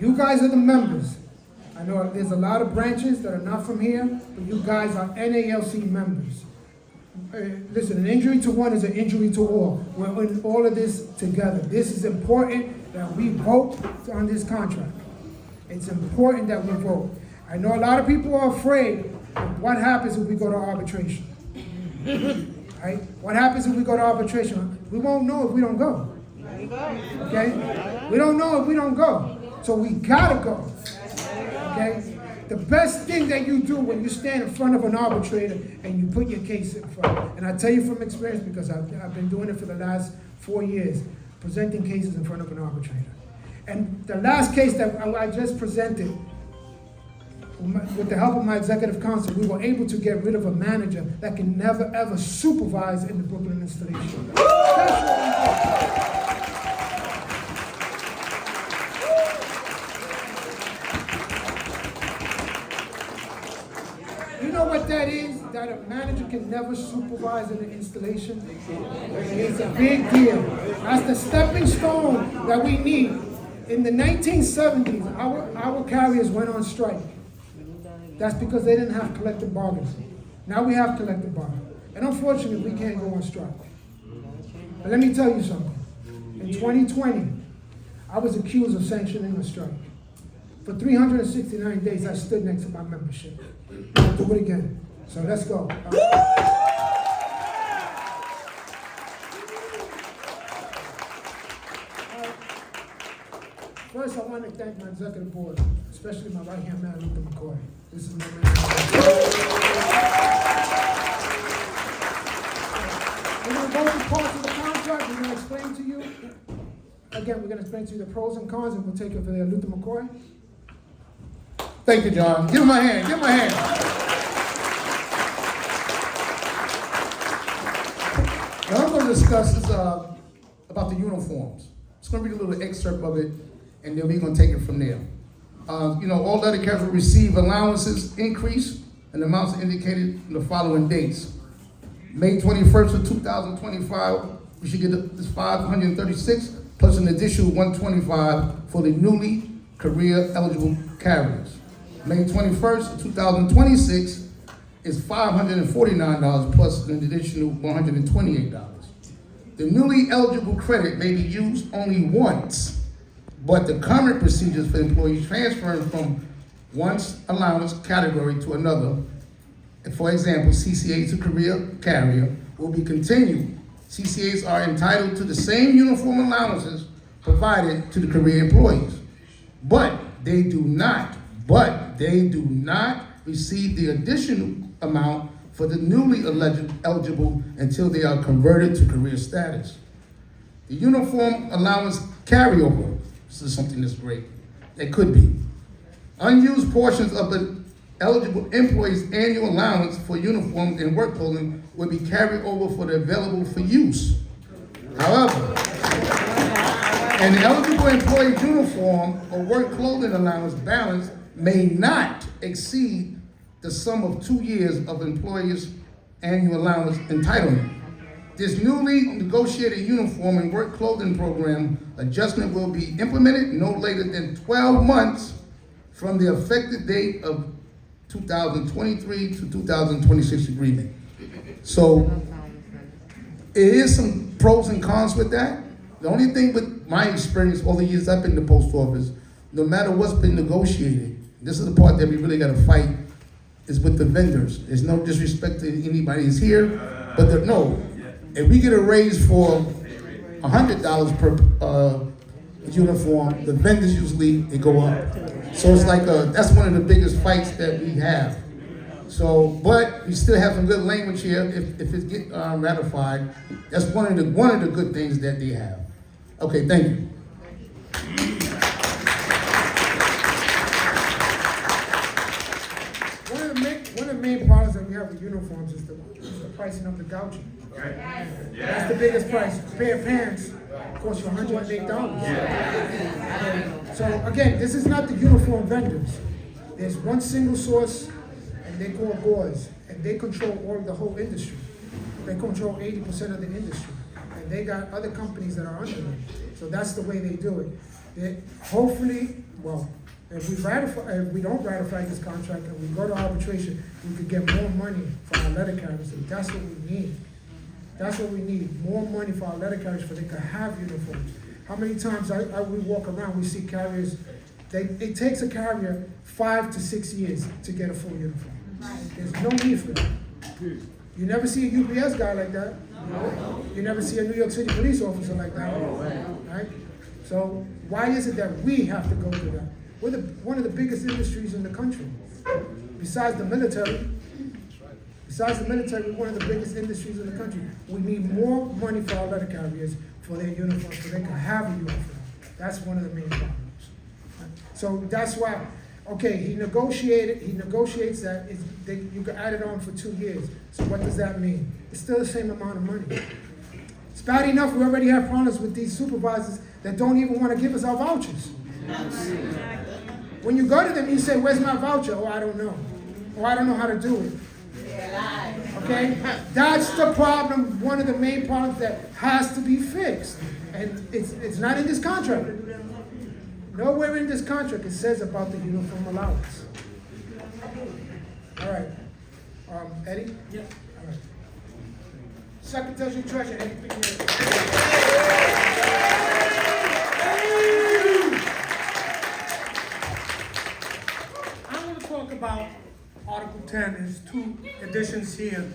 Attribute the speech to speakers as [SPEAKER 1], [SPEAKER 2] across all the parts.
[SPEAKER 1] You guys are the members. I know there's a lot of branches that are not from here, but you guys are NALC members. Listen, an injury to one is an injury to all. We're in all of this together. This is important that we vote on this contract. It's important that we vote. I know a lot of people are afraid of what happens if we go to arbitration. Right? What happens if we go to arbitration? We won't know if we don't go. Okay? We don't know if we don't go. So we gotta go. Okay? The best thing that you do when you stand in front of an arbitrator and you put your case in front, and I tell you from experience because I've been doing it for the last 4 years, presenting cases in front of an arbitrator. And the last case that I just presented, with the help of my executive counsel, we were able to get rid of a manager that can never ever supervise in the Brooklyn installation. You know what that is? That a manager can never supervise in an installation? It's a big deal. That's the stepping stone that we need. In the 1970s, our carriers went on strike. That's because they didn't have collective bargaining. Now we have collective bargaining. And unfortunately, we can't go on strike. But let me tell you something. In 2020, I was accused of sanctioning a strike. For 369 days, I stood next to my membership. I'll do it again. So let's go. First, I want to thank my executive board, especially my right-hand man, Luther McCoy. This is my man. We're going to go through parts of the contract. We're going to explain to you. Again, we're going to explain to you the pros and cons, and we'll take it from there. Luther McCoy.
[SPEAKER 2] Thank you, John. Give him a hand. Give him a hand. What I'm going to discuss is about the uniforms. It's going to read a little excerpt of it, and then we're going to take it from there. All letter carriers will receive allowances increase, and the amounts are indicated in the following dates. May 21st of 2025, we should get this 536 plus an additional 125 for the newly career eligible carriers. May 21st of 2026 is $549 plus an additional $128. The newly eligible credit may be used only once, but the current procedures for employees transferring from one allowance category to another, for example, CCAs to career carrier, will be continued. CCAs are entitled to the same uniform allowances provided to the career employees, but they do not receive the additional amount for the newly eligible until they are converted to career status. The uniform allowance carryover, this is something that's great. It could be. Unused portions of the eligible employee's annual allowance for uniform and work clothing will be carried over for the available for use. However, an eligible employee's uniform or work clothing allowance balance may not exceed the sum of 2 years of employee's annual allowance entitlement. This newly negotiated uniform and work clothing program adjustment will be implemented no later than 12 months from the effective date of 2023 to 2026 agreement. So it is some pros and cons with that. The only thing with my experience all the years I've been in the post office, no matter what's been negotiated, this is the part that we really got to fight, is with the vendors. There's no disrespect to anybody who's here, but if we get a raise for $100 per uniform, the vendors usually, they go up. So it's like, that's one of the biggest fights that we have. So, but we still have some good language here if it gets ratified. That's one of the good things that they have. Okay, thank you.
[SPEAKER 1] One of the main problems that we have with uniforms is the pricing of the gouging. That's the biggest price. A pair of pants costs you $108. So again, this is not the uniform vendors. There's one single source, and they call boys, and they control the whole industry. They control 80% of the industry, and they got other companies that are under them. So that's the way they do it. Hopefully, well, if we don't ratify this contract and we go to arbitration, we could get more money for our letter carriers, and that's what we need. That's what we need, more money for our letter carriers so they can have uniforms. How many times we walk around, we see carriers, it takes a carrier 5 to 6 years to get a full uniform. There's no need for that. You never see a UPS guy like that. No. You never see a New York City police officer like that. Right? So why is it that we have to go through that? We're one of the biggest industries in the country. Besides the military, we're one of the biggest industries in the country. We need more money for our letter carriers for their uniforms so they can have a uniform. That's one of the main problems. So that's why, okay, he negotiates that, you can add it on for 2 years. So what does that mean? It's still the same amount of money. It's bad enough we already have problems with these supervisors that don't even want to give us our vouchers. When you go to them, you say, where's my voucher? Oh, I don't know. Oh, I don't know how to do it. Okay? That's the problem, one of the main problems that has to be fixed. And it's not in this contract. Nowhere in this contract it says about the uniform allowance. All right. Eddie? Yeah. All right. Secretary Treasurer, Eddie Piñera.
[SPEAKER 3] I'm going to talk about Article 10. There's 2 additions here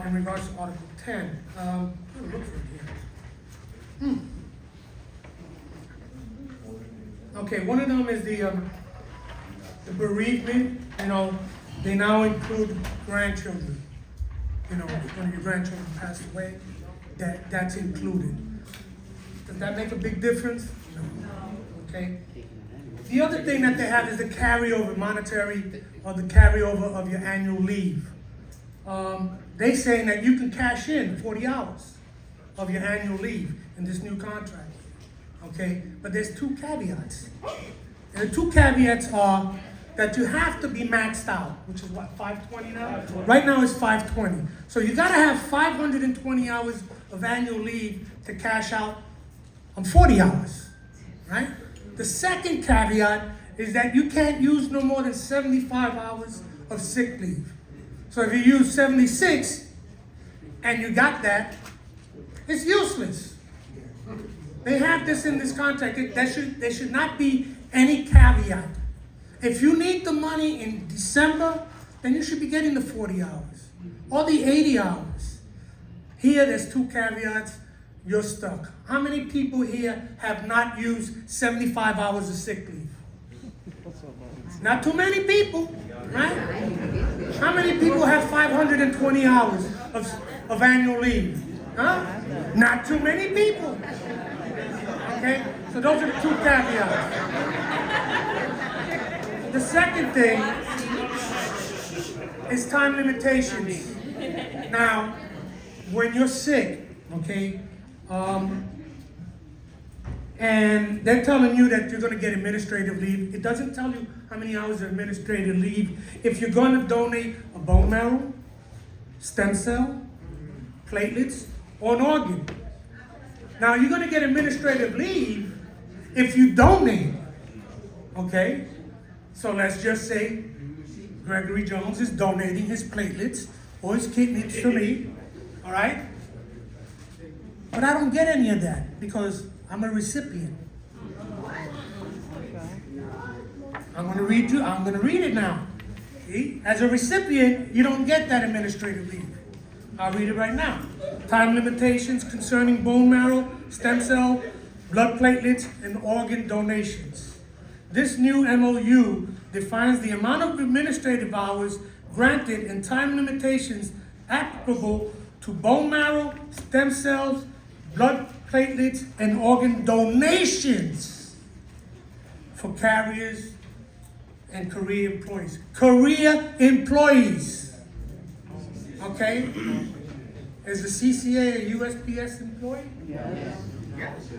[SPEAKER 3] in regards to Article 10. I'm going to look for it here. Okay, one of them is the bereavement. They now include grandchildren. When your grandchildren passed away, that's included. Does that make a big difference? No. Okay. The other thing that they have is the carryover monetary or the carryover of your annual leave. They're saying that you can cash in 40 hours of your annual leave in this new contract. Okay, but there's 2 caveats. And the 2 caveats are that you have to be maxed out, which is what, 520 now? Right now it's 520. So you gotta have 520 hours of annual leave to cash out on 40 hours, right? The second caveat is that you can't use no more than 75 hours of sick leave. So if you use 76 and you got that, it's useless. They have this in this contract. There should not be any caveat. If you need the money in December, then you should be getting the 40 hours or the 80 hours. Here, there's 2 caveats. You're stuck. How many people here have not used 75 hours of sick leave? Not too many people, right? How many people have 520 hours of annual leave? Huh? Not too many people. Okay, so those are the 2 caveats. The second thing is time limitations. Now, when you're sick, okay, and they're telling you that you're going to get administrative leave, it doesn't tell you how many hours of administrative leave. If you're going to donate a bone marrow, stem cell, platelets, or an organ. Now, you're going to get administrative leave if you donate, okay? So let's just say Gregory Jones is donating his platelets or his kidneys to me, all right? But I don't get any of that because I'm a recipient. I'm going to read it now. See? As a recipient, you don't get that administrative leave. I'll read it right now. Time limitations concerning bone marrow, stem cell, blood platelets, and organ donations. This new MOU defines the amount of administrative hours granted and time limitations applicable to bone marrow, stem cells, blood platelets, and organ donations for carriers and career employees. Career employees. Okay? Is the CCA a USPS employee?
[SPEAKER 4] Yes.
[SPEAKER 3] Yes.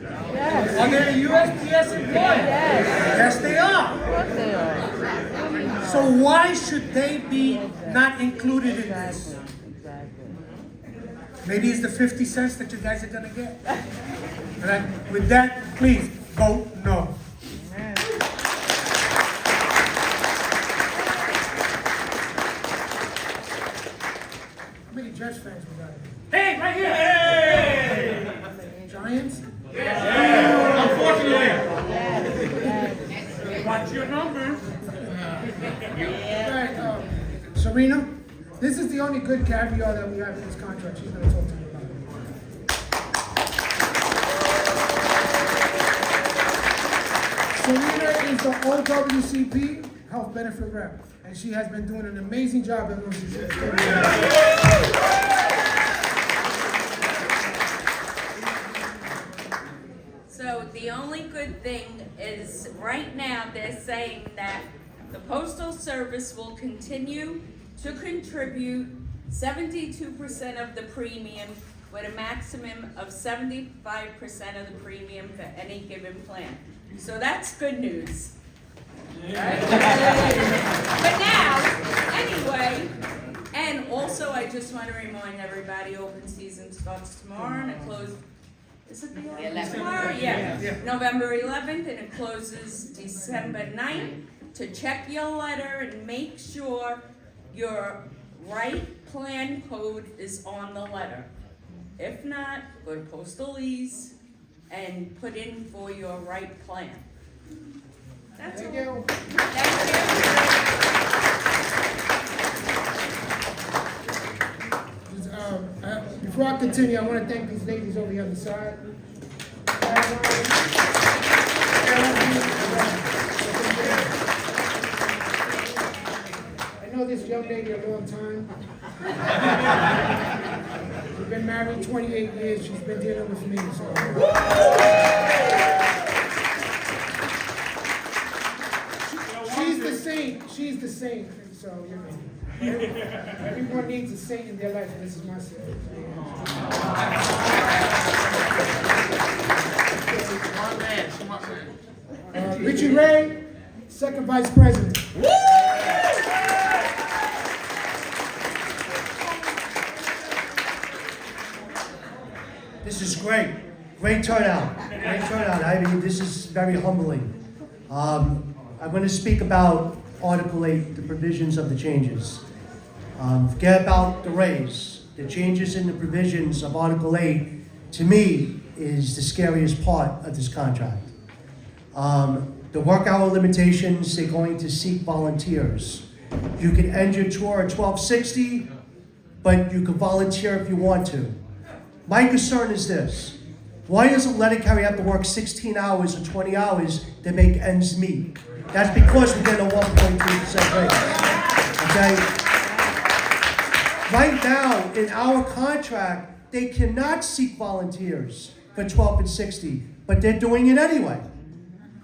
[SPEAKER 3] Are they a USPS employee? Yes, they are.
[SPEAKER 4] Of course they are.
[SPEAKER 3] So why should they be not included in this?
[SPEAKER 4] Exactly.
[SPEAKER 3] Maybe it's the 50 cents that you guys are gonna get. All right? With that, please vote no.
[SPEAKER 1] How many Jets fans we got here?
[SPEAKER 3] Hey, right here! Hey!
[SPEAKER 1] Giants?
[SPEAKER 3] Unfortunately. Watch your numbers.
[SPEAKER 1] Right, Serena, this is the only good caveat that we have in this contract. She's gonna talk to you about it. Serena is the OWCP health benefit rep, and she has been doing an amazing job.
[SPEAKER 5] So the only good thing is, right now, they're saying that the Postal Service will continue to contribute 72% of the premium with a maximum of 75% of the premium for any given plan. So that's good news. Right? But now, anyway, and also I just want to remind everybody, open season starts tomorrow and it closes, is it the 11th? Tomorrow? Yeah. November 11th, and it closes December 9th. To check your letter and make sure your right plan code is on the letter. If not, go to Postal-Ease and put in for your right plan. That's all.
[SPEAKER 1] Thank you. Before I continue, I want to thank these ladies over here on the side. I know this young lady a long time. We've been married 28 years. She's been dealing with me, so. She's the saint. She's the saint. So, you know, everyone needs a saint in their life, and this is my saint. Richie Ray, second vice president.
[SPEAKER 6] This is great. Great turnout. Great turnout. I mean, this is very humbling. I'm going to speak about Article 8, the provisions of the changes. Forget about the raise. The changes in the provisions of Article 8, to me, is the scariest part of this contract. The work hour limitations, they're going to seek volunteers. You can end your tour at 12:60, but you can volunteer if you want to. My concern is this: why does a letter carrier have to work 16 hours or 20 hours to make ends meet? That's because we're getting a 1.3% raise. Okay? Right now, in our contract, they cannot seek volunteers for 12 and 60, but they're doing it anyway.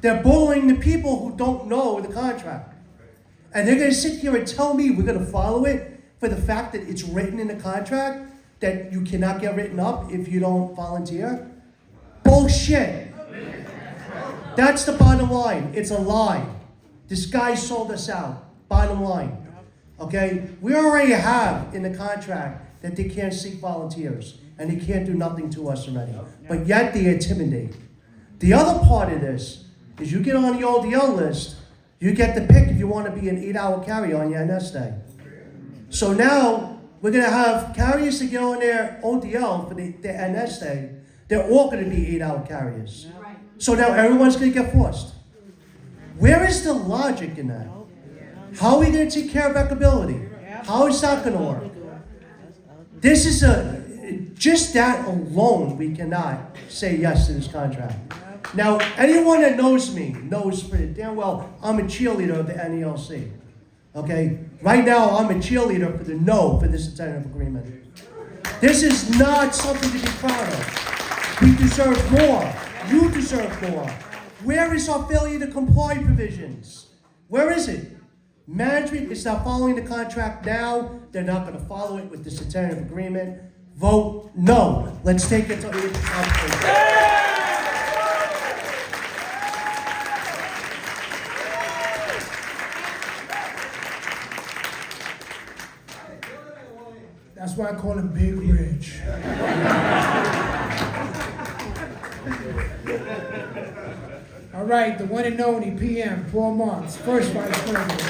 [SPEAKER 6] They're bullying the people who don't know the contract. And they're going to sit here and tell me we're going to follow it for the fact that it's written in the contract that you cannot get written up if you don't volunteer? Bullshit. That's the bottom line. It's a lie. This guy sold us out. Bottom line. Okay? We already have in the contract that they can't seek volunteers and they can't do nothing to us already. But yet they intimidate. The other part of this is you get on the ODL list, you get to pick if you want to be an 8-hour carrier on your NS day. So now we're going to have carriers that get on their ODL for their NS day. They're all going to be 8-hour carriers. So now everyone's going to get forced. Where is the logic in that? How are we going to take care of equitability? How is that going to work? This is just that alone, we cannot say yes to this contract. Now, anyone that knows me knows pretty damn well I'm a cheerleader of the NALC. Okay? Right now, I'm a cheerleader for the no for this tentative agreement. This is not something to be proud of. We deserve more. You deserve more. Where is our failure to comply provisions? Where is it? Management is not following the contract now. They're not going to follow it with this tentative agreement. Vote no. Let's take it to the
[SPEAKER 1] That's why I call him Big Rich. All right, the one and only PM, Paul Marks, first vice president.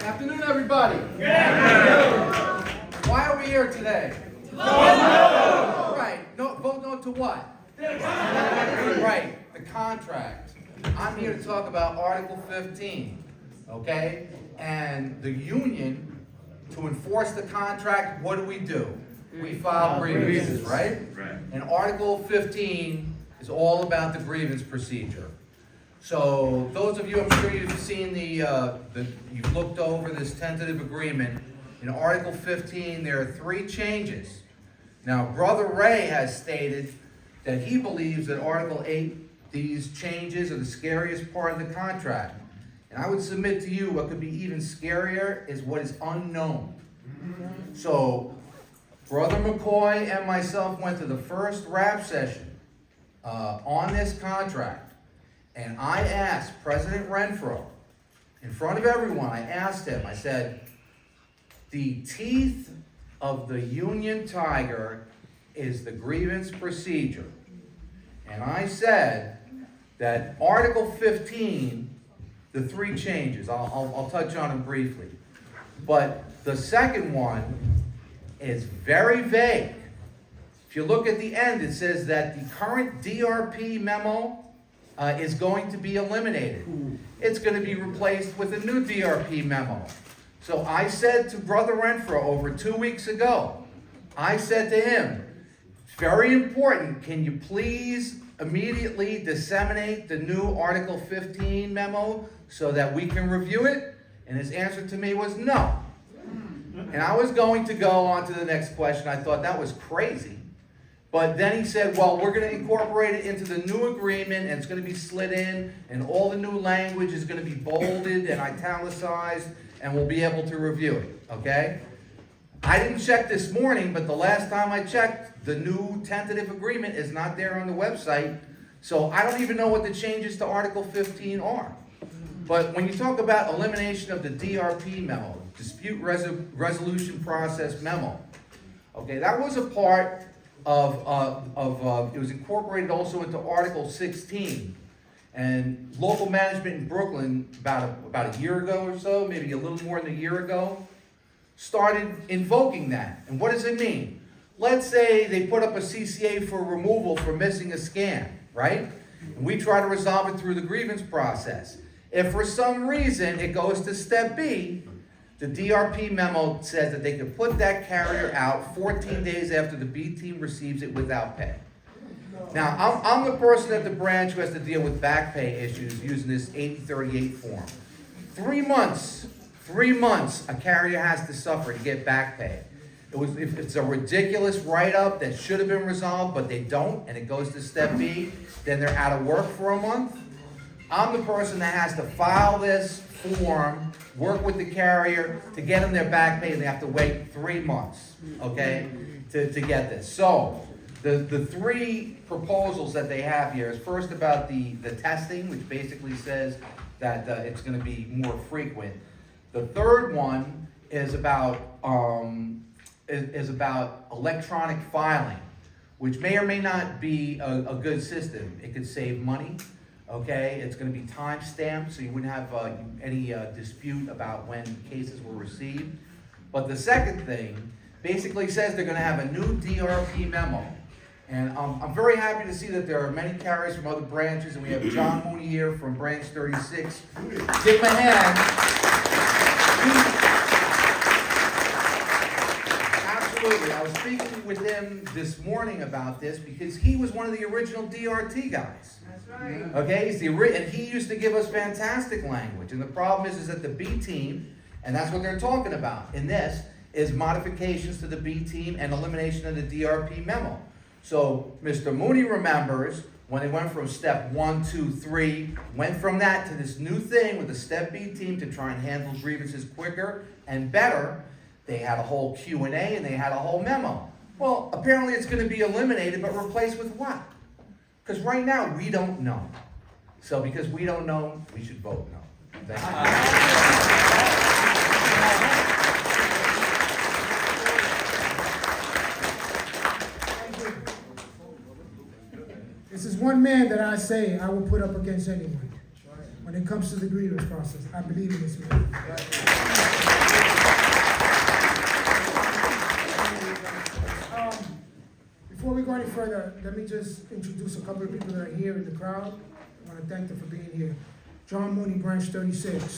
[SPEAKER 7] Afternoon, everybody. Why are we here today? Vote no. Right. No. Vote no to what? Right. The contract. I'm here to talk about Article 15. Okay. And the union, to enforce the contract, what do? We file grievances, right? Right. And Article 15 is all about the grievance procedure. So those of you, I'm sure you've seen you've looked over this tentative agreement. In Article 15, there are 3 changes. Now, Brother Ray has stated that he believes that Article 8, these changes are the scariest part of the contract. And I would submit to you what could be even scarier is what is unknown. So, Brother McCoy and myself went to the first rap session on this contract. And I asked President Renfroe, in front of everyone, I asked him, I said, the teeth of the union tiger is the grievance procedure. And I said that Article 15, the 3 changes, I'll touch on them briefly. But the second one is very vague. If you look at the end, it says that the current DRP memo is going to be eliminated. It's going to be replaced with a new DRP memo. So I said to Brother Renfroe over 2 weeks ago, I said to him, it's very important, can you please immediately disseminate the new Article 15 memo so that we can review it? And his answer to me was no. And I was going to go on to the next question. I thought that was crazy. But then he said, well, we're going to incorporate it into the new agreement, and it's going to be slid in, and all the new language is going to be bolded and italicized, and we'll be able to review it, okay? I didn't check this morning, but the last time I checked, the new tentative agreement is not there on the website, so I don't even know what the changes to Article 15 are. But when you talk about elimination of the DRP memo, dispute resolution process memo, okay, that was a part of it was incorporated also into Article 16. And local management in Brooklyn, about a year ago or so, maybe a little more than a year ago, started invoking that. And what does it mean? Let's say they put up a CCA for removal for missing a scan, right? And we try to resolve it through the grievance process. If for some reason it goes to step B, the DRP memo says that they can put that carrier out 14 days after the B team receives it without pay. Now, I'm the person at the branch who has to deal with back pay issues using this 8038 form. 3 months a carrier has to suffer to get back pay. If it's a ridiculous write-up that should have been resolved, but they don't, and it goes to step B, then they're out of work for a month. I'm the person that has to file this form, work with the carrier to get them their back pay, and they have to wait 3 months, okay, to get this. So, the 3 proposals that they have here is first about the testing, which basically says that it's going to be more frequent. The third one is about electronic filing, which may or may not be a good system. It could save money. Okay, it's going to be time stamped, so you wouldn't have any dispute about when cases were received. But the second thing basically says they're going to have a new DRP memo. And I'm very happy to see that there are many carriers from other branches, and we have John Mooney here from branch 36. Give him a hand. Absolutely. I was speaking with him this morning about this because he was one of the original DRT guys. That's right. Okay, and he used to give us fantastic language. And the problem is that the B team, and that's what they're talking about in this, is modifications to the B team and elimination of the DRP memo. So Mr. Mooney remembers when they went from step 1, 2, 3, went from that to this new thing with the step B team to try and handle grievances quicker and better. They had a whole Q&A and they had a whole memo. Well, apparently it's going to be eliminated, but replaced with what? Because right now we don't know. So because we don't know, we should vote no. Thank you.
[SPEAKER 1] This is one man that I say I will put up against anyone when it comes to the grievance process. I believe in this man. Before we go any further, let me just introduce a couple of people that are here in the crowd. I want to thank them for being here. John Mooney, Branch 36.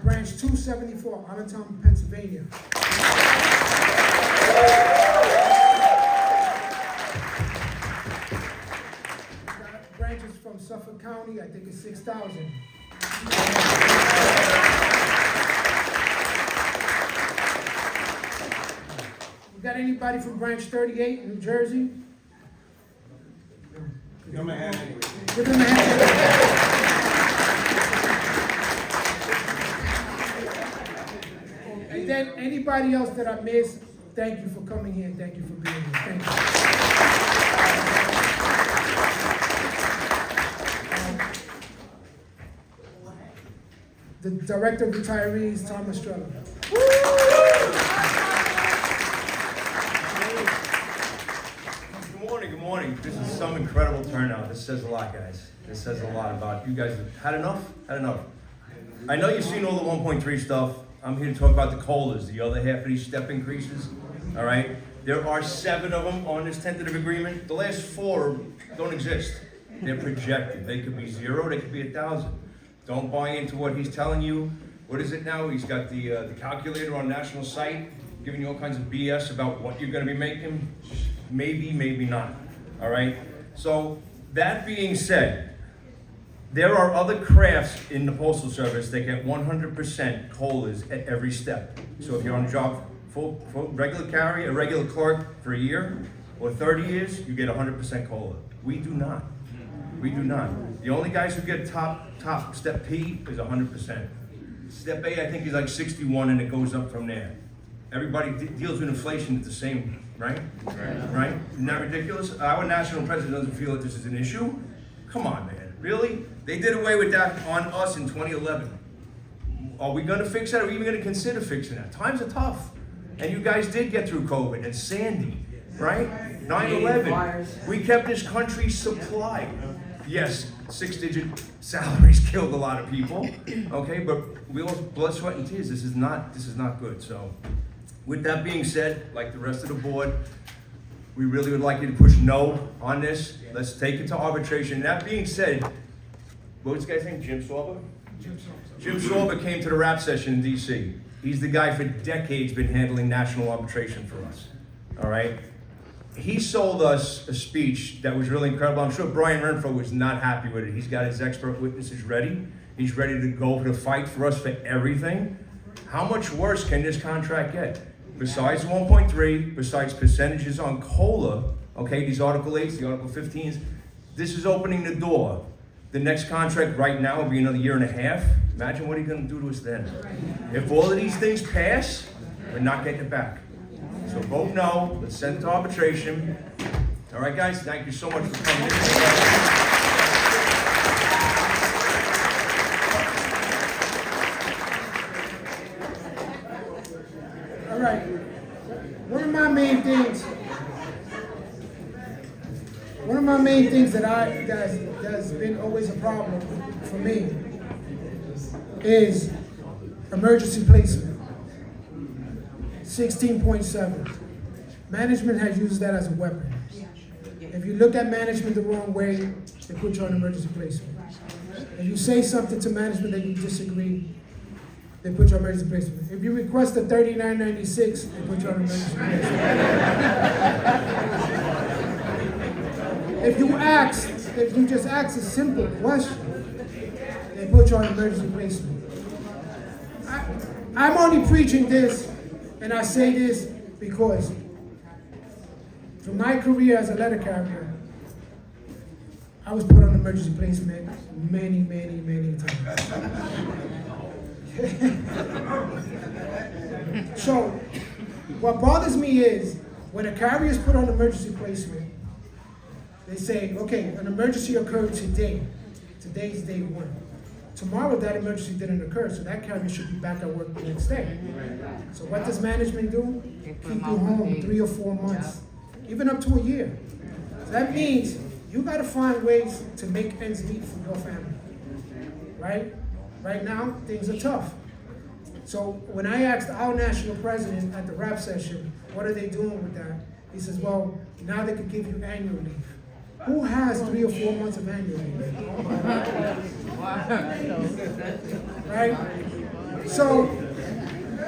[SPEAKER 1] Branch 274, Allentown, Pennsylvania. Branches from Suffolk County, I think it's 6,000. We got anybody from Branch 38 in New Jersey? Give them a hand. Give them a hand. And then anybody else that I missed, thank you for coming here and thank you for being here. Thank you. The Director of Retirees, Thomas Strella.
[SPEAKER 8] Good morning. This is some incredible turnout. This says a lot, guys. This says a lot about you guys. Had enough? Had enough. I know you've seen all the 1.3 stuff. I'm here to talk about the COLAs, the other half of these step increases. All right? There are 7 of them on this tentative agreement. The last 4 don't exist. They're projected. They could be 0, they could be 1,000. Don't buy into what he's telling you. What is it now? He's got the calculator on national site, giving you all kinds of BS about what you're going to be making. Maybe, maybe not. All right? So, that being said, there are other crafts in the Postal Service that get 100% COLAs at every step. So if you're on a job, full regular carrier, a regular clerk for a year or 30 years, you get 100% COLA. We do not. We do not. The only guys who get top step P is 100%. Step A, I think, is like 61, and it goes up from there. Everybody deals with inflation the same, right? Right? Isn't that ridiculous? Our national president doesn't feel that this is an issue. Come on, man. Really? They did away with that on us in 2011. Are we going to fix that? Are we even going to consider fixing that? Times are tough. And you guys did get through COVID and Sandy, right? 9/11. We kept this country supplied. Yes, 6-digit salaries killed a lot of people. Okay, but we all blood, sweat, and tears. This is not good. So, with that being said, like the rest of the board, we really would like you to push no on this. Let's take it to arbitration. That being said, what was this guy's name? Jim Sorba? Jim Sorba came to the rap session in DC. He's the guy for decades been handling national arbitration for us. All right? He sold us a speech that was really incredible. I'm sure Brian Renfroe was not happy with it. He's got his expert witnesses ready. He's ready to go to fight for us for everything. How much worse can this contract get? Besides 1.3, besides percentages on COLA, okay, these Article 8s, the Article 15s, this is opening the door. The next contract right now will be another 1.5 years. Imagine what he's gonna do to us then. If all of these things pass, we're not getting it back. So vote no, let's send it to arbitration. All right, guys, thank you so much for coming in.
[SPEAKER 1] All right. One of my main things that's been always a problem for me is emergency placement. 16.7. Management has used that as a weapon. If you look at management the wrong way, they put you on emergency placement. If you say something to management that you disagree, they put you on emergency placement. If you request a 3996, they put you on emergency placement. If you just ask a simple question, they put you on emergency placement. I'm only preaching this, and I say this because from my career as a letter carrier, I was put on emergency placement many times. So, what bothers me is when a carrier is put on emergency placement, they say, okay, an emergency occurred today. Today's day 1. Tomorrow, that emergency didn't occur, so that carrier should be back at work the next day. So what does management do? Keep you home 3 or 4 months, even up to a year. So that means you gotta find ways to make ends meet for your family, right? Right now, things are tough. So when I asked our national president at the rap session, what are they doing with that? He says, well, now they could give you annual leave. Who has 3 or 4 months of annual leave? Right? So,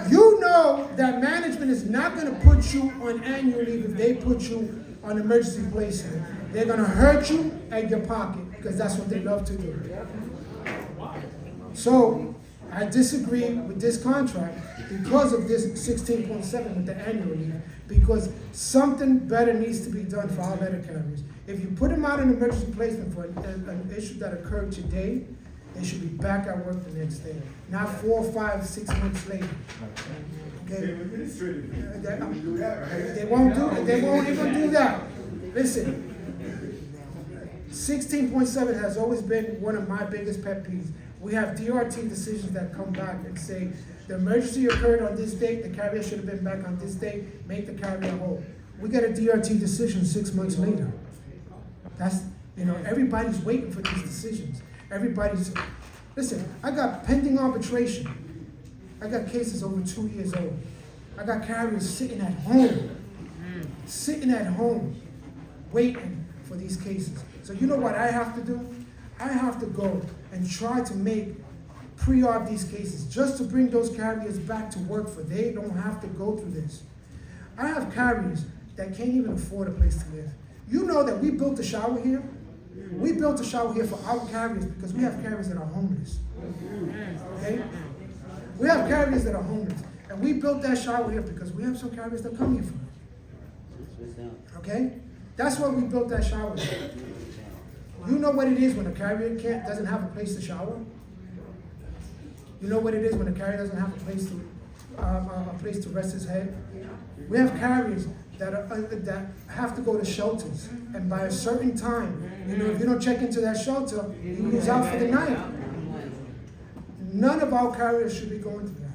[SPEAKER 1] you know that management is not gonna put you on annual leave if they put you on emergency placement. They're gonna hurt you at your pocket, because that's what they love to do. So, I disagree with this contract because of this 16.7 with the annual leave, because something better needs to be done for our letter carriers. If you put them out in emergency placement for an issue that occurred today, they should be back at work the next day, not 4, 5, 6 months later. Okay? They won't even do that. Listen, 16.7 has always been one of my biggest pet peeves. We have DRT decisions that come back and say, the emergency occurred on this date, the carrier should have been back on this date, make the carrier whole. We get a DRT decision 6 months later. That's, everybody's waiting for these decisions. Listen, I got pending arbitration. I got cases over 2 years old. I got carriers sitting at home, waiting for these cases. So you know what I have to do? I have to go and try to make pre-arb these cases just to bring those carriers back to work, for they don't have to go through this. I have carriers that can't even afford a place to live. You know that we built a shower here? We built a shower here for our carriers because we have carriers that are homeless. Okay? We have carriers that are homeless. And we built that shower here because we have some carriers that come here for it. Okay? That's why we built that shower here. You know what it is when a carrier doesn't have a place to shower? You know what it is when a carrier doesn't have a place to rest his head? We have carriers that have to go to shelters, and by a certain time, if you don't check into that shelter, you lose out for the night. None of our carriers should be going through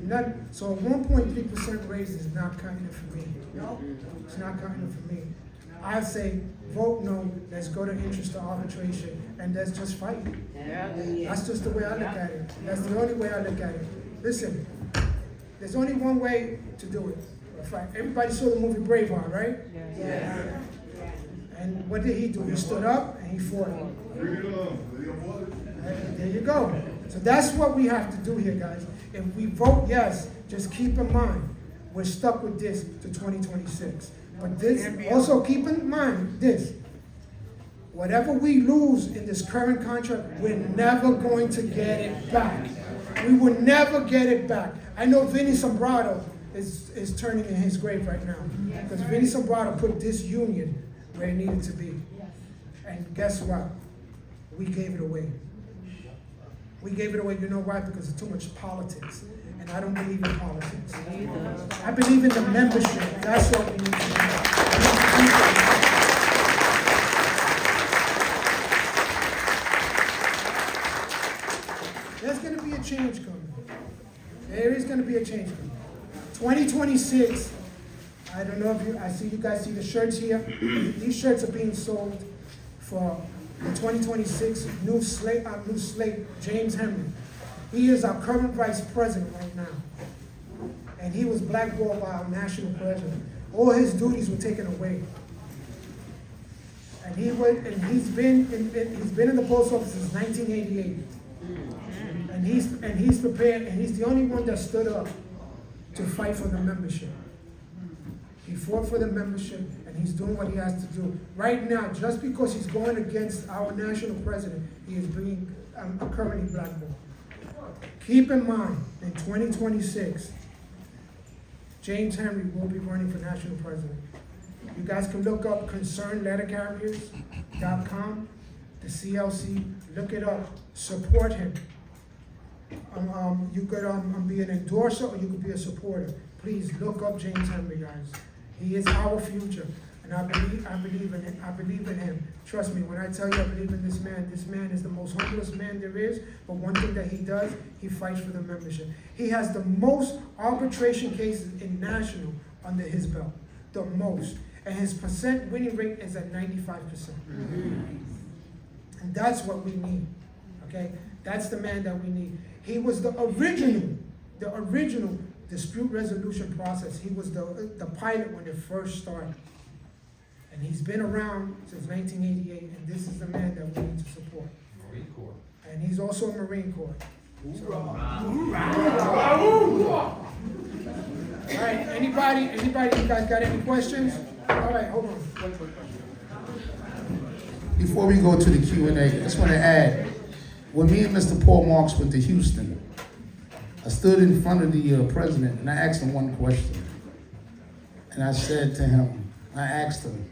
[SPEAKER 1] that. So a 1.3% raise is not cutting it for me. It's not cutting it for me. I say, vote no, let's go to interest to arbitration, and let's just fight. That's just the way I look at it. That's the only way I look at it. Listen, there's only one way to do it. Fight. Everybody saw the movie Braveheart, right? Yeah. And what did he do? He stood up and he fought. There you go. So that's what we have to do here, guys. If we vote yes, just keep in mind, we're stuck with this to 2026. But this, also keep in mind this, whatever we lose in this current contract, we're never going to get it back. We will never get it back. I know Vinny Sombrado is turning in his grave right now, because Vinny Sombrado put this union where it needed to be. And guess what? We gave it away. We gave it away, you know why? Because it's too much politics. And I don't believe in politics. I believe in the membership. That's what we need to do. There's going to be a change coming. There is going to be a change coming. 2026, I don't know if I see you guys see the shirts here. These shirts are being sold for the 2026 new slate, James Henry. He is our current vice president right now. And he was blackballed by our national president. All his duties were taken away. And he's been in the post office since 1988. And he's prepared, and he's the only one that stood up to fight for the membership. He fought for the membership, and he's doing what he has to do. Right now, just because he's going against our national president, he is being currently blackballed. Keep in mind, in 2026, James Henry will be running for national president. You guys can look up concernedlettercarriers.com, the CLC, look it up, support him. You could be an endorser or you could be a supporter. Please look up James Henry, guys. He is our future. And I believe in him. I believe in him. Trust me, when I tell you I believe in this man is the most humblest man there is. But one thing that he does, he fights for the membership. He has the most arbitration cases in national under his belt. The most. And his percent winning rate is at 95%. And that's what we need. Okay? That's the man that we need. He was the original dispute resolution process. He was the pilot when it first started. And he's been around since 1988, and this is the man that we need to support.
[SPEAKER 7] Marine Corps.
[SPEAKER 1] And he's also a Marine Corps. So, all right, anybody, you guys got any questions? All right, hold on.
[SPEAKER 2] Before we go to the Q&A, I just want to add, when me and Mr. Paul Marks went to Houston, I stood in front of the president and I asked him one question. And I said to him, I asked him,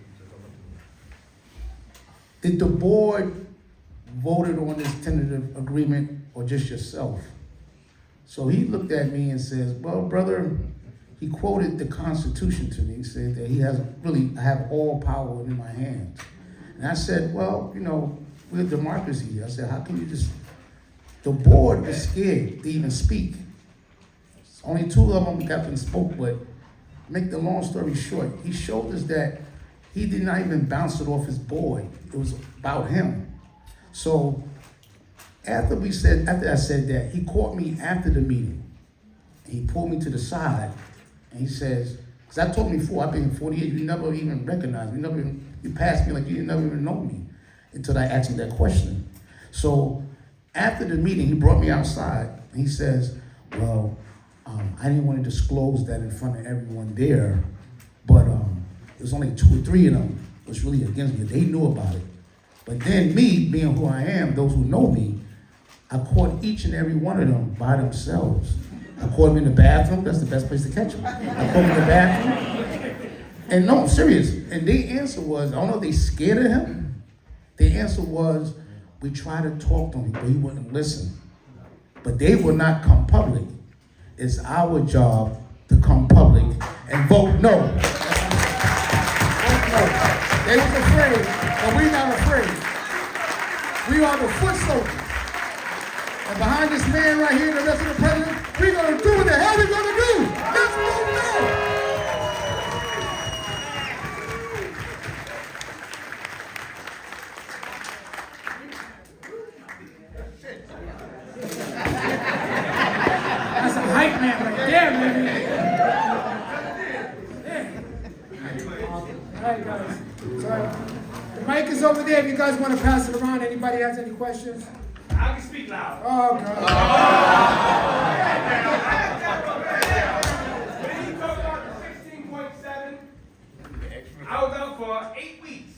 [SPEAKER 2] did the board voted on this tentative agreement or just yourself? So he looked at me and says, well, brother, he quoted the Constitution to me. He said that I have all power in my hands. And I said, well, you know, we're a democracy. I said, how can you just, the board was scared to even speak. Only 2 of them got up and spoke, but make the long story short, he showed us that he did not even bounce it off his board. It was about him. So after I said that, he caught me after the meeting. He pulled me to the side and he says, because I told him before, I've been here 40 years, you never even recognized me. You passed me like you never even know me until I asked him that question. So after the meeting, he brought me outside and he says, well, I didn't want to disclose that in front of everyone there, but it was only 2 or 3 of them was really against me. They knew about it. But then me, being who I am, those who know me, I caught each and every one of them by themselves. I caught them in the bathroom. That's the best place to catch them. I caught them in the bathroom. And no, I'm serious. And their answer was, I don't know if they scared of him. Their answer was, we tried to talk to him, but he wouldn't listen. But they would not come public. It's our job to come public and vote no. They was afraid, but we're not afraid. We are the foot soldiers. And behind this man right here, the rest of the president, we're going to do what the hell we're going to do. Let's vote no.
[SPEAKER 1] That's a hype man right there, man. All right, guys. So, the mic is over there if you guys want to pass it around. Anybody has any questions?
[SPEAKER 9] I can speak loud.
[SPEAKER 1] Oh, God.
[SPEAKER 9] When you talk about the 16.7, I was out for 8 weeks.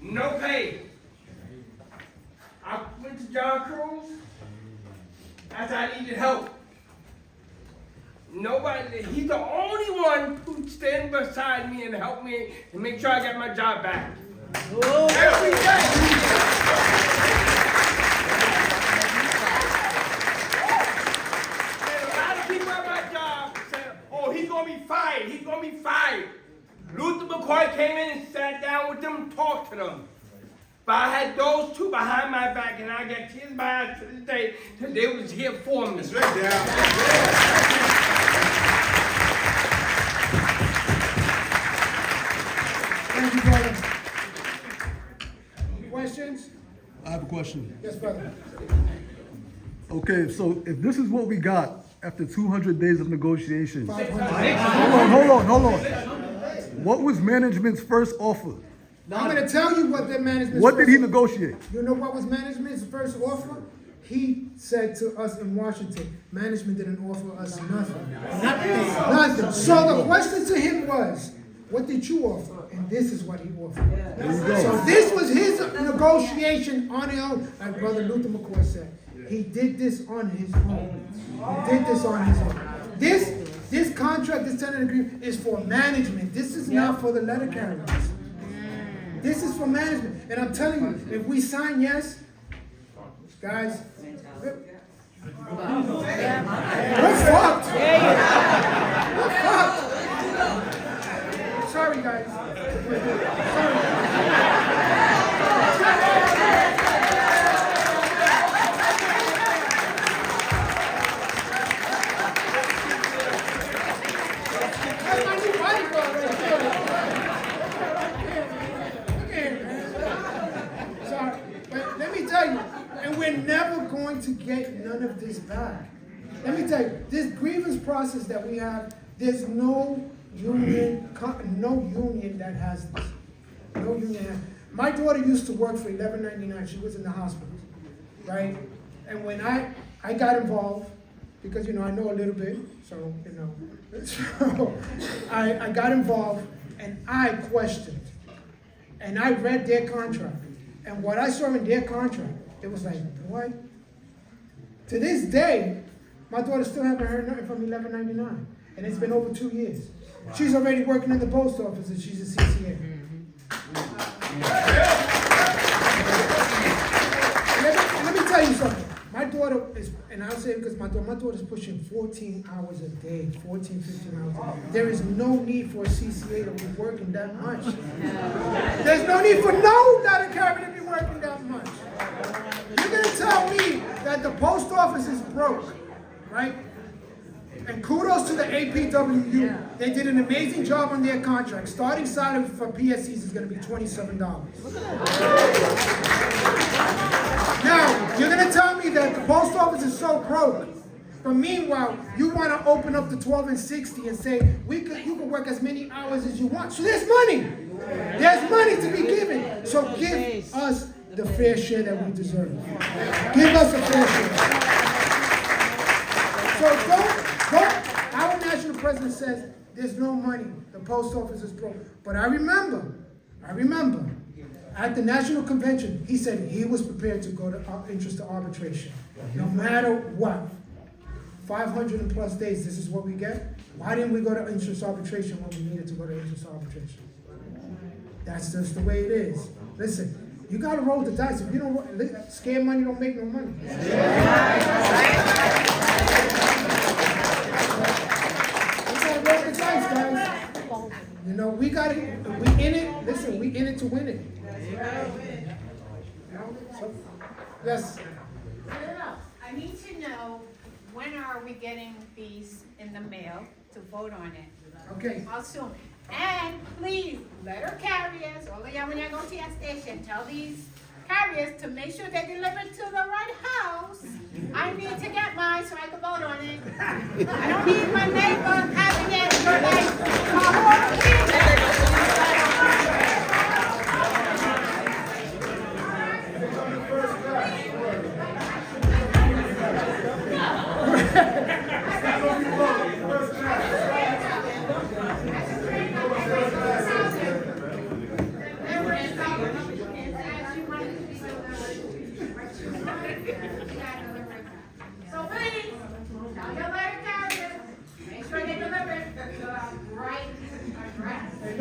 [SPEAKER 9] No pay. I went to John Cruz after I needed help. Nobody, he's the only one who stand beside me and help me to make sure I got my job back. Every day. And a lot of people at my job said, oh, he's gonna be fired, he's gonna be fired. Luther McCoy came in and sat down with them, talked to them. But I had those 2 behind my back, and I got tears in my eyes to this day that they was here for me. That's right, Dad.
[SPEAKER 1] Thank you, brother. Questions?
[SPEAKER 10] I have a question.
[SPEAKER 1] Yes, brother.
[SPEAKER 10] Okay, so if this is what we got after 200 days of negotiation,
[SPEAKER 1] 500.
[SPEAKER 10] hold on. What was management's first offer?
[SPEAKER 1] I'm going to tell you what the management's
[SPEAKER 10] What did he
[SPEAKER 1] first-
[SPEAKER 10] negotiate?
[SPEAKER 1] You know what was management's first offer? He said to us in Washington, management didn't offer us nothing. Nothing. So the question to him was, what did you offer? And this is what he offered.
[SPEAKER 10] There you go.
[SPEAKER 1] So this was his negotiation on his own, like Brother Luther McCoy said. He did this on his own. He did this on his own. This contract, this tentative agreement is for management. This is not for the letter carriers. This is for management. And I'm telling you, if we sign yes, guys, we're fucked. We're fucked. Sorry, guys. back. Let me tell you, this grievance process that we have, there's no union that has this. No union. My daughter used to work for $11.99. She was in the hospital, right? And when I got involved, because I know a little bit, so so I got involved and I questioned, and I read their contract, and what I saw in their contract, it was like, what? To this day, my daughter still haven't heard nothing from $11.99, and it's been over 2 years. She's already working in the post office, and she's a CCA. Let me tell you something. My daughter is, and I'll say it because my daughter's pushing 14 hours a day, 14, 15 hours a day. There is no need for a CCA to be working that much. There's no need for no data carrier to be working that much. You're gonna tell me that the post office is broke, right? And kudos to the APWU. They did an amazing job on their contract. Starting salary for PSCs is going to be $27. Now, you're going to tell me that the post office is so broke. But meanwhile, you want to open up the 12 and 60 and say, you can work as many hours as you want. So there's money. There's money to be given. So give us the fair share that we deserve. Give us a fair share. So don't, our national president says there's no money, the post office is broke. But I remember, at the national convention, he said he was prepared to go to interest to arbitration, no matter what. 500 and plus days, this is what we get. Why didn't we go to interest arbitration when we needed to go to interest arbitration? That's just the way it is. Listen, you gotta roll the dice. If you don't, scare money don't make no money. Roll the dice, guys. We got it. We in it. Listen, we in it to win it. So, yes.
[SPEAKER 11] I need to know, when are we getting these in the mail to vote on it?
[SPEAKER 1] Okay.
[SPEAKER 11] How soon? And please, letter carriers, all of y'all when y'all go to your station, tell these carriers to make sure they deliver to the right house. I need to get mine so I can vote on it. I don't need my neighbor having it for like my whole kid. So please, tell your letter carriers, make sure they deliver it to the right address. And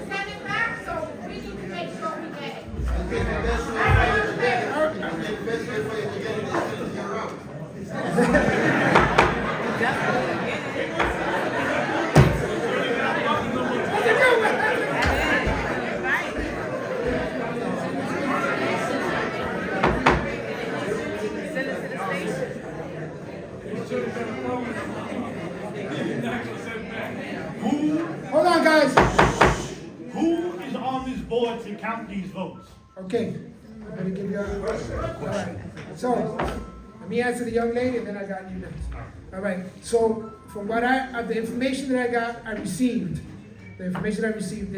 [SPEAKER 11] send it back, so we need to make sure we get it.
[SPEAKER 1] Hold on, guys.
[SPEAKER 12] Who is on this board to count these votes?
[SPEAKER 1] Okay. I'm gonna give you all right. So, let me answer the young lady, and then I got you next. All right. So, from what the information that I received, they're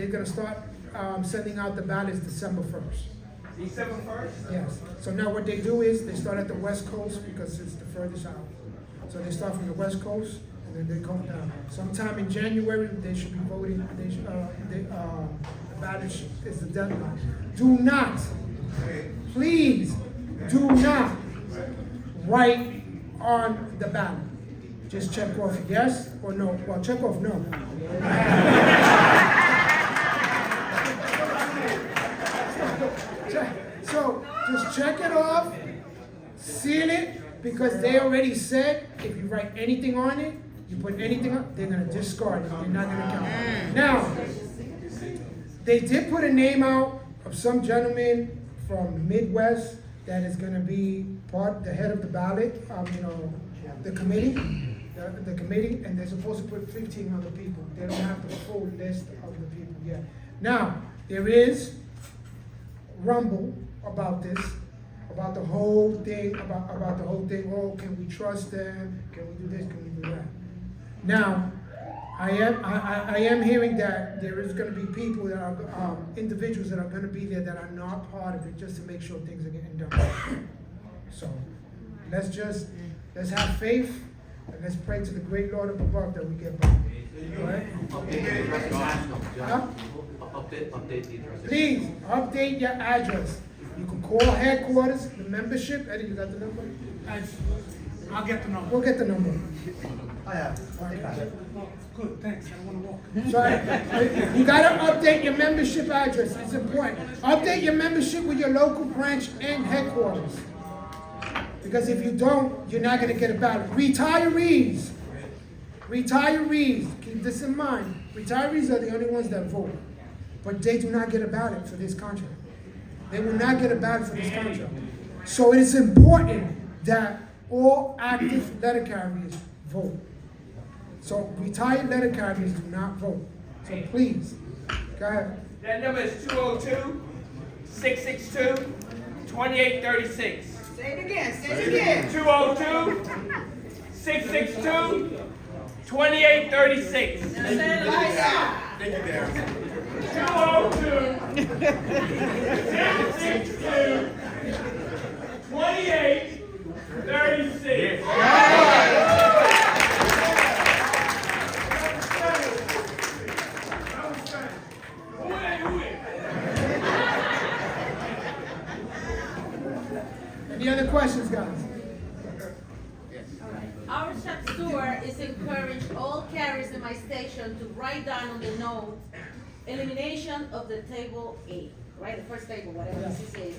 [SPEAKER 1] gonna start sending out the ballots December 1st.
[SPEAKER 9] December 1st?
[SPEAKER 1] Yes. So now what they do is they start at the West Coast because it's the furthest out. So they start from the West Coast and then they come down. Sometime in January they should be voting. The ballot is the deadline. Do not, please, do not write on the ballot. Just check off yes or no. Well, check off no. So just check it off, seal it, because they already said if you write anything on it, you put anything on, they're gonna discard it. They're not gonna count it. Now, they did put a name out of some gentleman from Midwest that is gonna be the head of the ballot, the committee, and they're supposed to put 15 other people. They don't have the full list of the people yet. Now, there is rumble about about the whole thing, about the whole thing, oh, can we trust them? Can we do this, can we do that? Now, I am hearing that there is gonna be people that are, individuals that are gonna be there that are not part of it, just to make sure things are getting done. So, let's have faith, and let's pray to the great Lord up above that we get by. All right? Huh?
[SPEAKER 7] Update the address.
[SPEAKER 1] Please, update your address. You can call headquarters, the membership. Eddie, you got the number?
[SPEAKER 3] I'll get the number.
[SPEAKER 1] We'll get the number.
[SPEAKER 6] I have.
[SPEAKER 3] Good, thanks, I don't wanna walk.
[SPEAKER 1] So, you gotta update your membership address, it's important. Update your membership with your local branch and headquarters. Because if you don't, you're not gonna get a ballot. Retirees, keep this in mind. Retirees are the only ones that vote, but they do not get a ballot for this contract. They will not get a ballot for this contract. So it is important that all active letter carriers vote. So retired letter carriers do not vote. So please, go ahead.
[SPEAKER 9] That number is 202-662-2836.
[SPEAKER 11] Say it again, say it again.
[SPEAKER 9] 202-662-2836.
[SPEAKER 11] Thank you, Darren.
[SPEAKER 9] 202-662-2836.
[SPEAKER 1] Any other questions, guys?
[SPEAKER 13] Our shop steward is encourage all carriers in my station to write down on the note, elimination of the table A, right, the first table, whatever the CCA is.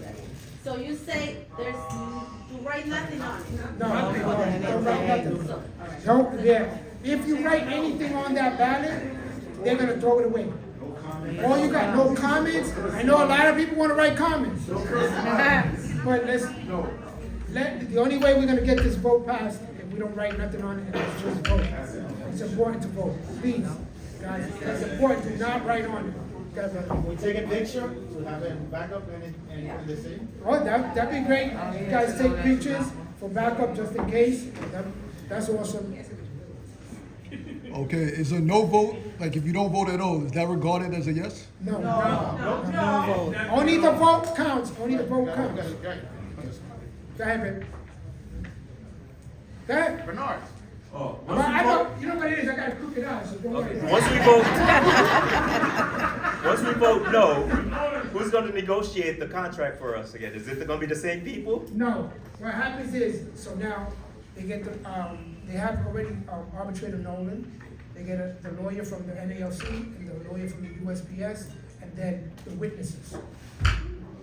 [SPEAKER 13] So you say there's, to write nothing on it?
[SPEAKER 1] No, don't write nothing.
[SPEAKER 13] So, all right.
[SPEAKER 1] Don't, yeah. If you write anything on that ballot, they're gonna throw it away. All you got, no comments. I know a lot of people wanna write comments. But the only way we're gonna get this vote passed, if we don't write nothing on it, is just vote. It's important to vote, please, guys, it's important to not write on it. Okay, brother?
[SPEAKER 14] We take a picture to have a backup and the same.
[SPEAKER 1] Oh, that'd be great. You guys take pictures for backup just in case. That's awesome.
[SPEAKER 10] Okay, is a no vote, like if you don't vote at all, is that regarded as a yes?
[SPEAKER 1] No. Only the vote counts, only the vote counts. Go ahead, baby. Go ahead.
[SPEAKER 7] Bernard.
[SPEAKER 12] Oh,
[SPEAKER 1] Well, I know, you know what it is, I got a crooked eye, so don't worry.
[SPEAKER 15] Once we vote no, who's gonna negotiate the contract for us again? Is it gonna be the same people?
[SPEAKER 1] No, what happens is, so now, they get the, they have already arbitrator Nolan, they get the lawyer from the NALC, and the lawyer from the USPS, and then the witnesses.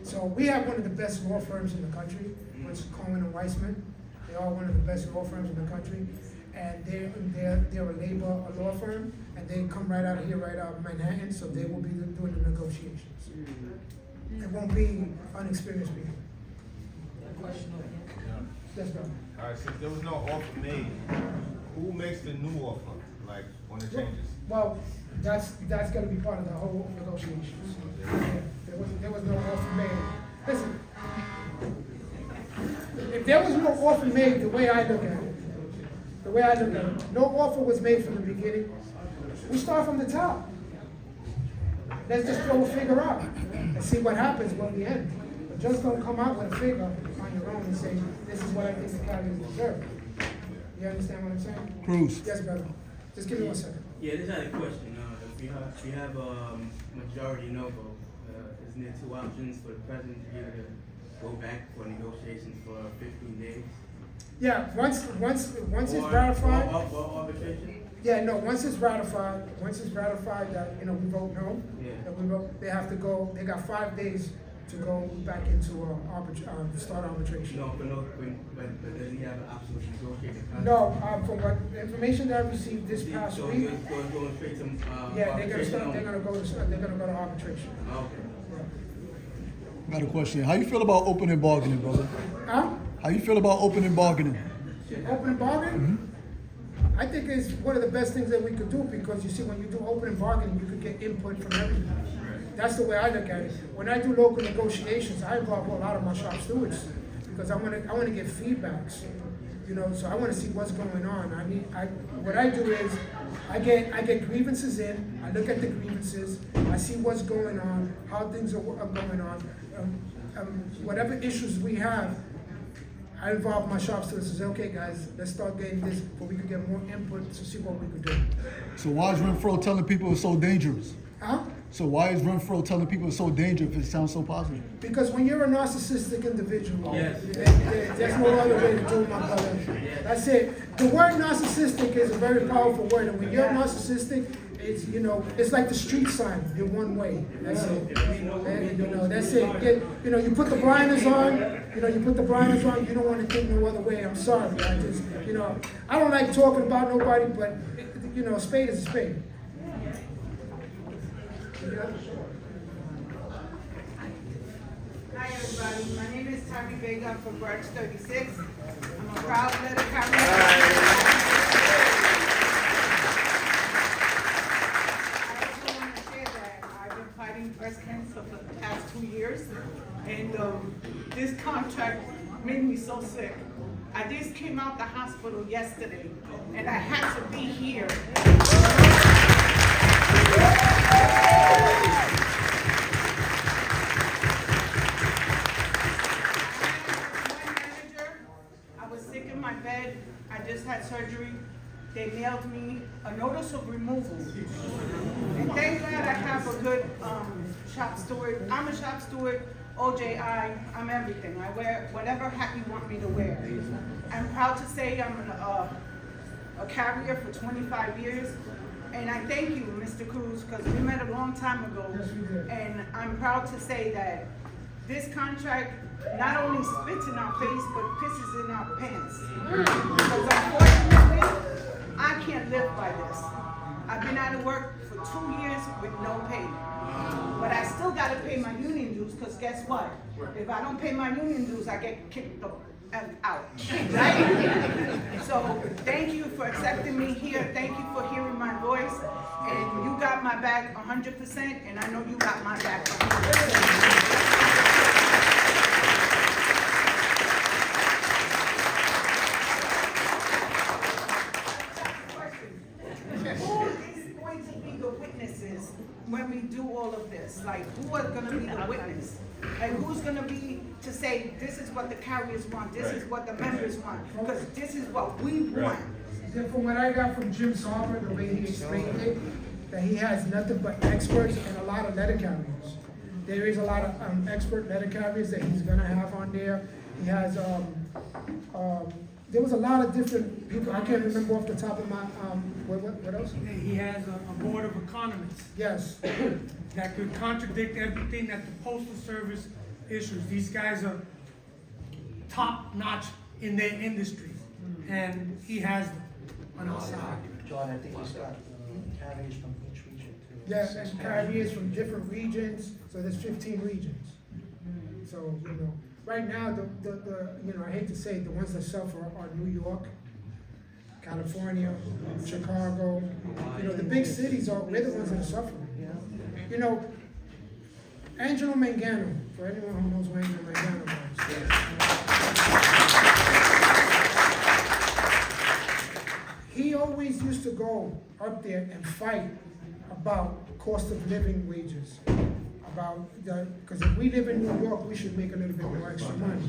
[SPEAKER 1] So we have one of the best law firms in the country, which is Coleman and Weissman. They are one of the best law firms in the country, and they're a labor law firm, and they come right out of here, right out of Manhattan, so they will be doing the negotiations. It won't be unexperienced people. Yes, bro.
[SPEAKER 16] All right, since there was no offer made, who makes the new offer, like, when it changes?
[SPEAKER 1] Well, that's gonna be part of the whole negotiations. Yeah, there was no offer made. Listen, if there was no offer made, the way I look at it, no offer was made from the beginning. We start from the top. Let's just throw a figure out and see what happens when we end. But just don't come out with a figure on your own and say, this is what I think the carriers deserve. You understand what I'm saying?
[SPEAKER 10] Cruz.
[SPEAKER 1] Yes, brother. Just give me 1 second.
[SPEAKER 17] Yeah, this is a question. If we have majority no vote, isn't there two options for the president to either go back for negotiations for 15 days?
[SPEAKER 1] Yeah, once it's ratified.
[SPEAKER 17] Or arbitration?
[SPEAKER 1] Yeah, no, once it's ratified that, we vote no,
[SPEAKER 17] Yeah.
[SPEAKER 1] that we vote, they have to go, they got 5 days to go back into, start arbitration.
[SPEAKER 17] No, but does he have an option to negotiate the contract?
[SPEAKER 1] No, from what, the information that I received this past
[SPEAKER 17] So
[SPEAKER 1] week,
[SPEAKER 17] you're going straight to
[SPEAKER 1] yeah, they're
[SPEAKER 17] arbitration
[SPEAKER 1] gonna go to arbitration.
[SPEAKER 17] Okay.
[SPEAKER 10] Got a question. How you feel about opening bargaining, brother?
[SPEAKER 1] Huh?
[SPEAKER 10] How you feel about opening bargaining?
[SPEAKER 1] Open bargain? I think it's one of the best things that we could do, because you see, when you do open bargaining, you could get input from everybody. That's the way I look at it. When I do local negotiations, I involve a lot of my shop stewards, because I wanna get feedbacks, you know, so I wanna see what's going on. What I do is, I get grievances in, I look at the grievances, I see what's going on, how things are going on. Whatever issues we have, I involve my shop stewards and say, okay guys, let's start getting this, but we could get more input to see what we could do.
[SPEAKER 10] So why is Renfroe telling people it's so dangerous?
[SPEAKER 1] Huh?
[SPEAKER 10] So why is Renfroe telling people it's so dangerous if it sounds so positive?
[SPEAKER 1] Because when you're a narcissistic individual,
[SPEAKER 17] Yes.
[SPEAKER 1] there's no other way to do it, my brother. That's it. The word narcissistic is a very powerful word, and when you're narcissistic, it's, you know, it's like the street sign, you're one way. That's it. And, you know, that's it. You know, you put the blinders on, you don't want to think no other way. I'm sorry. I just, you know, I don't like talking about nobody, but, you know, a spade is a spade.
[SPEAKER 11] Hi, everybody. My name is Tammy Vega from Branch 36. I'm a proud letter carrier. I also want to share that I've been fighting breast cancer for the past 2 years, and this contract made me so sick. I just came out the hospital yesterday, and I had to be here. I was sick in my bed. I just had surgery. They mailed me a notice of removal. And thank God I have a good shop steward. I'm a shop steward, OJI, I'm everything. I wear whatever hat you want me to wear. I'm proud to say I'm a carrier for 25 years. And I thank you, Mr. Cruz, because we met a long time ago.
[SPEAKER 1] Yes, we did.
[SPEAKER 11] And I'm proud to say that this contract not only spits in our face, but pisses in our pants. Because unfortunately, I can't live by this. I've been out of work for 2 years with no pay. But I still gotta pay my union dues, because guess what? If I don't pay my union dues, I get kicked the F out, right? So thank you for accepting me here. Thank you for hearing my voice. And you got my back 100%, and I know you got my back 100%. Who is going to be the witnesses when we do all of this? Like, who are gonna be the witness? And who's gonna be to say, this is what the carriers want, this is what the members want, because this is what we want.
[SPEAKER 1] Then from what I got from Jim Sauber, the way he explained it, that he has nothing but experts and a lot of letter carriers. There is a lot of expert letter carriers that he's gonna have on there. He has, there was a lot of different people, I can't remember off the top of my, what else?
[SPEAKER 3] He has a board of economists
[SPEAKER 1] Yes,
[SPEAKER 3] that could contradict everything that the Postal Service issues. These guys are top-notch in their industry, and he has them on our side.
[SPEAKER 6] John, I think he's got carriers from each region too.
[SPEAKER 1] yes, and carriers from different regions, so there's 15 regions. So, you know, right now, the you know, I hate to say it, the ones that suffer are New York, California, Chicago, you know, the big cities we're the ones that are suffering. You know, Angelo Mangano, for anyone who knows who Angelo Mangano is. He always used to go up there and fight about cost of living wages. Because if we live in New York, we should make a little bit more extra money,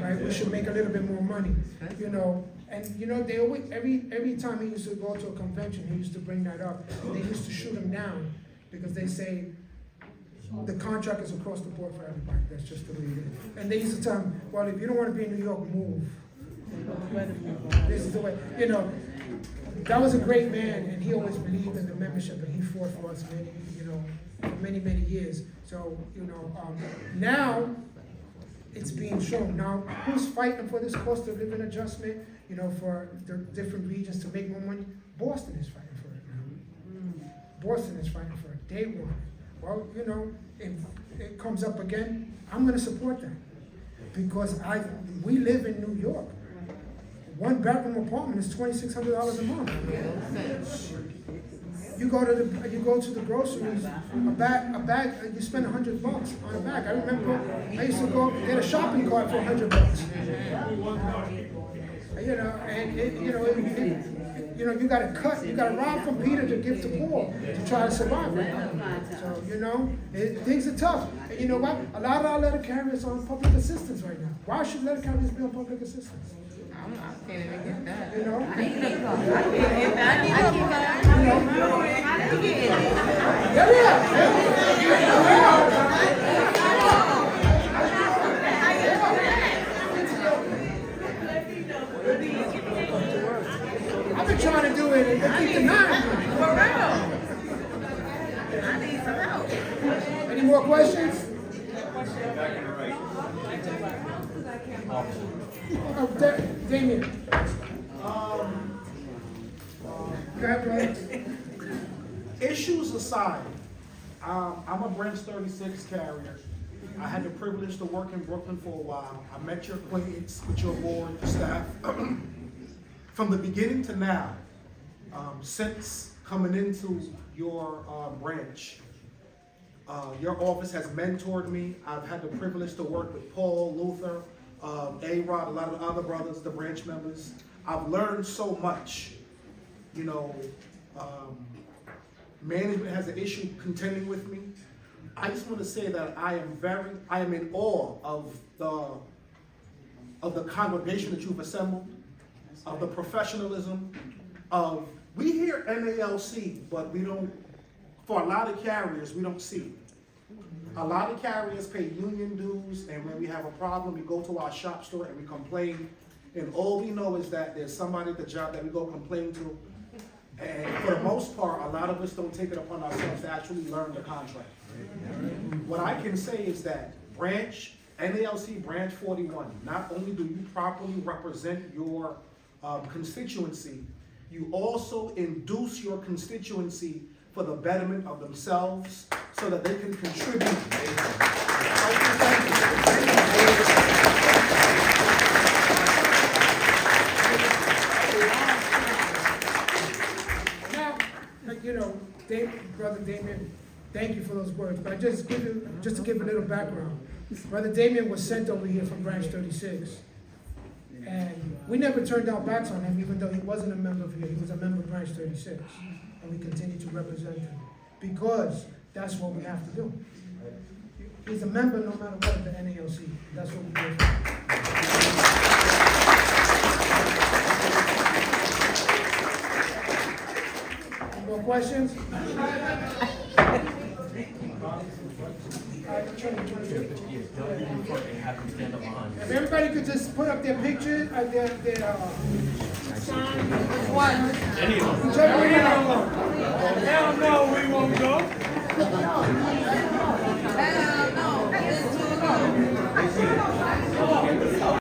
[SPEAKER 1] right? We should make a little bit more money, you know. And you know, they always, every time he used to go to a convention, he used to bring that up. They used to shoot him down because they say the contract is across the board for everybody. That's just the way it is. And they used to tell him, well, if you don't want to be in New York, move. This is the way, you know. That was a great man, and he always believed in the membership, and he fought for us many years. So, you know, now it's being shown. Now, who's fighting for this cost of living adjustment, you know, for the different regions to make more money? Boston is fighting for it now. Boston is fighting for it. They want it. Well, you know, if it comes up again, I'm gonna support that. Because we live in New York. One bedroom apartment is $2,600 a month. you go to the groceries, a bag, you spend $100 on a bag. I remember I used to go get a shopping cart for $100. You know, and you gotta rob from Peter to give to Paul to try to survive right now. So, things are tough. And you know what? A lot of our letter carriers are on public assistance right now. Why should letter carriers be on public assistance?
[SPEAKER 4] I can't even get that.
[SPEAKER 1] You know?
[SPEAKER 4] I can't get that.
[SPEAKER 1] I've been trying to do it and they keep denying me.
[SPEAKER 4] I need some help.
[SPEAKER 1] Any more questions? Damien. Go ahead, brother.
[SPEAKER 14] Issues aside, I'm a branch 36 carrier. I had the privilege to work in Brooklyn for a while. I met your acquaintance with your board, your staff. From the beginning to now, since coming into your branch, your office has mentored me. I've had the privilege to work with Paul, Luther, A-Rod, a lot of the other brothers, the branch members. I've learned so much. Management has an issue contending with me. I just want to say that I am in awe of the congregation that you've assembled, of the professionalism, we hear NALC, but for a lot of carriers, we don't see it. A lot of carriers pay union dues, and when we have a problem, we go to our shop store and we complain, and all we know is that there's somebody at the job that we go complain to, and for the most part, a lot of us don't take it upon ourselves to actually learn the contract. What I can say is that NALC Branch 41, not only do you properly represent your constituency, you also induce your constituency for the betterment of themselves so that they can contribute.
[SPEAKER 1] Now, Brother Damien, thank you for those words, but just to give a little background. Brother Damien was sent over here from Branch 36. And we never turned our backs on him, even though he wasn't a member of here. He was a member of Branch 36. And we continue to represent him. Because that's what we have to do. He's a member no matter what of the NALC. That's what we do. Any more questions? If everybody could just put up their picture, their sign.
[SPEAKER 3] Which one?
[SPEAKER 1] Whichever way you want.
[SPEAKER 3] Hell no, we won't go.